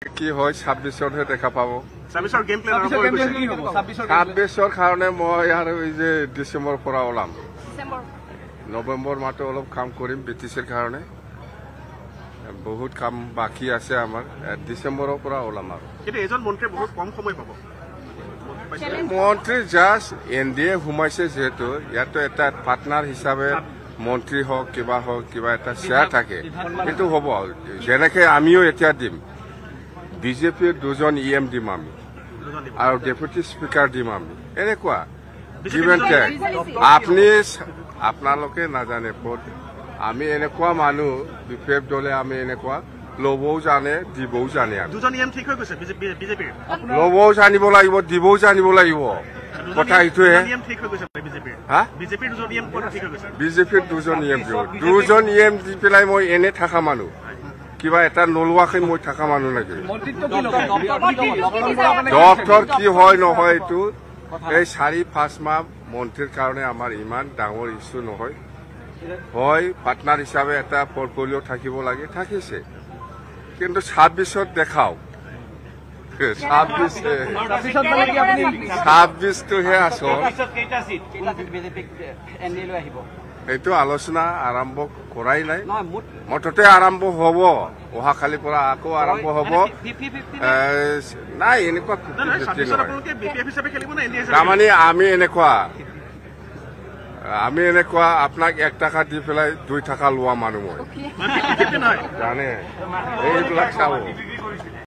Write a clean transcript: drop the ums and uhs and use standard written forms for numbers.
কি হয় 26-হে দেখা পাব। 26-ৰ গেম প্লেন আৰম্ভ হৈ গৈছে। 26-ৰ কাৰণে মই আৰু এই যে ডিচেম্বৰৰ পৰা ওলাম। নৱেম্বৰ মাহটো অলপ কাম কৰিম BTCৰ কাৰণে। বহুত কাম বাকী আছে আমাৰ। ডিচেম্বৰৰ পৰা ওলাম আৰু। কিন্তু এজন মন্ত্ৰীয়ে বহুত কম সময় পাব। মন্ত্ৰী জাষ্ট NDA সোমাইছে যেহেতু ইয়াতো এটা পাৰ্টনাৰ হিচাপে মন্ত্ৰী হওক কিবা এটা শ্বেয়াৰ থাকে সেইটো হ'ব। যেনেকে আমিও এতিয়া দিম বিজেপিৰ 2জন EM দিম আমি আৰু ডেপুটি স্পিকাৰ দিম আমি এনেকুৱা আপোনালোকে নাজানে আমি এনেকুৱা মানুহ বিপেপ দলে আমি এনেকুৱা ল'বও জানে দিবও জানে। 2জন EM ঠিক হৈ গৈছে বিজেপিৰ। ল'বও জানিব লাগিব দিবও জানিব লাগিব কথা এইটোহে। বিজেপিৰ 2জন EM ঠিক হৈ গৈছে। বিজেপিৰ 2জন EM দিব 2জন EM দি পেলাই মই এনে থকা মানুহ কিবা এটা নলোৱাকৈ মই থকা মানুহ নেকি। ডক্টৰ কি হয় নহয় এইটো এই 4-5 মাহ মন্ত্ৰীৰ কাৰণে আমাৰ ইমান ডাঙৰ ইছ্যু নহয়। হয় পাৰ্টনাৰ হিচাপে এটা পৰ্টফলিঅ' থাকিব লাগে থাকিছে কিন্তু 26ত দেখাও 26টোহে আচল। এইটো আলোচনা আৰম্ভ কৰাই নাই মুঠতে আৰম্ভ হ'ব অহাকালিৰ পৰা আকৌ আৰম্ভ হ'ব। নাই এনেকুৱা তাৰমানে আমি এনেকুৱা আপোনাক 1 টকা দি পেলাই 2 টকা লোৱা মানুহ মই জানে এইবিলাক চাব।